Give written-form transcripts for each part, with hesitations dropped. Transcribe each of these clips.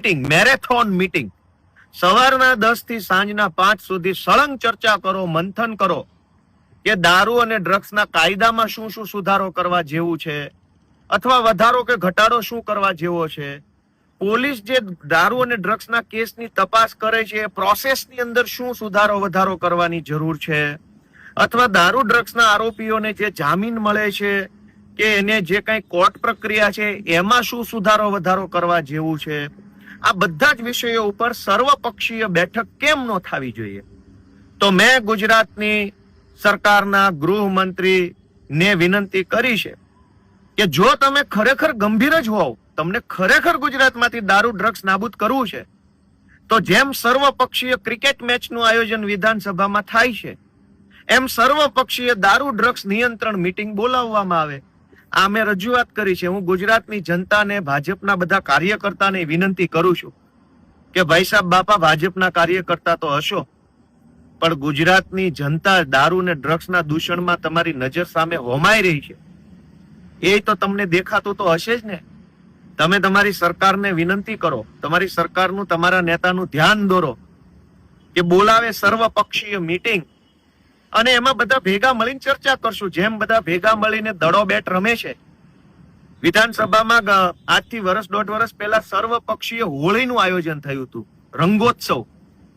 Meeting, marathon meeting, સવારના 10 થી સાંજના 5 સુધી સળંગ ચર્ચા કરો, મંથન કરો કે દારૂ અને ડ્રગ્સના કાયદામાં શું શું સુધારો કરવા જેવું છે અથવા વધારો કે ઘટાડો શું કરવા જેવો છે. પોલીસ જે દારૂ અને ડ્રગ્સના કેસની તપાસ કરે છે એ પ્રોસેસની અંદર શું સુધારો વધારો કરવાની જરૂર છે અથવા દારૂ ડ્રગ્સના આરોપીઓને જે જામીન મળે છે કે એને જે કઈ કોર્ટ પ્રક્રિયા છે એમાં શું સુધારો વધારો કરવા જેવું છે. આ બધા જ વિષયો ઉપર સર્વપક્ષીય બેઠક કેમ ન થવી જોઈએ. તો મેં ગુજરાતની સરકારના ગૃહમંત્રી ને વિનંતી કરી છે કે જો તમે ખરેખર ગંભીર જ હોવ, તમને ખરેખર ગુજરાતમાંથી દારૂ ડ્રગ્સ નાબૂદ કરવું છે, તો જેમ સર્વપક્ષીય ક્રિકેટ મેચનું આયોજન વિધાનસભામાં થાય છે એમ સર્વપક્ષીય દારૂ ડ્રગ્સ નિયંત્રણ મીટિંગ બોલાવવામાં આવે. આ મેં રજૂઆત કરી છે. હું ગુજરાતની જનતાને, ભાજપના બધા કાર્યકર્તાને વિનંતી કરું છું કે ભાઈ સાહેબ બાપા, ભાજપના કાર્યકર્તા તો હશો, પણ ગુજરાતની જનતા દારૂ ને ડ્રગ્સના દૂષણમાં તમારી નજર સામે હોમાઈ રહી છે એ તો તમને દેખાતું તો હશે જ ને. તમે તમારી સરકારને વિનંતી કરો, તમારી સરકારનું, તમારા નેતાનું ધ્યાન દોરો કે બોલાવે સર્વપક્ષીય મીટિંગ અને એમાં બધા ભેગા મળીને ચર્ચા કરશું. જેમ બધા ભેગા મળીને દડો બેટ રમે છે. વિધાનસભામાં આજથી વર્ષ, 1.5 વર્ષ પહેલા સર્વપક્ષીય હોળીનું આયોજન થયું હતું, રંગોત્સવ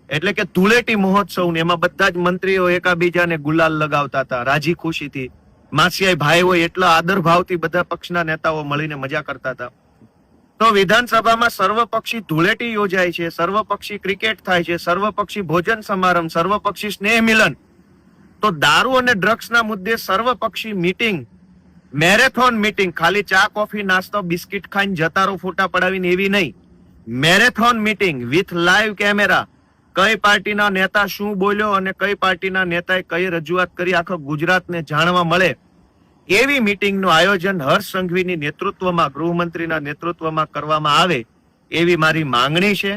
એટલે કે ધૂળેટી મહોત્સવ ને એમાં બધા જ મંત્રીઓ એકાબીજાને ગુલાલ લગાવતા હતા રાજી ખુશીથી. માસિયાઈ ભાઈ હોય એટલા આદર ભાવથી બધા પક્ષના નેતાઓ મળીને મજા કરતા હતા. તો વિધાનસભામાં સર્વપક્ષી ધૂળેટી યોજાય છે, સર્વપક્ષી ક્રિકેટ થાય છે, સર્વપક્ષી ભોજન સમારંભ, સર્વપક્ષી સ્નેહ મિલન. તો દારૂ અને ડ્રગ્સના મુદ્દે સર્વપક્ષી મીટિંગ, મેરેથોન મીટિંગ, ખાલી ચા કોફી નાસ્તો બિસ્કિટ ખાઈને જતારો ફોટા પડાવીને એવી નહીં. Marathon meeting with live camera, કઈ પાર્ટીના નેતા શું બોલ્યો અને કઈ પાર્ટીના નેતાએ કઈ રજૂઆત કરી આખો ગુજરાતને જાણવા મળે એવી મીટિંગનું આયોજન હર્ષ સંઘવીની નેતૃત્વમાં, ગૃહમંત્રીના નેતૃત્વમાં કરવામાં આવે એવી મારી માંગણી છે.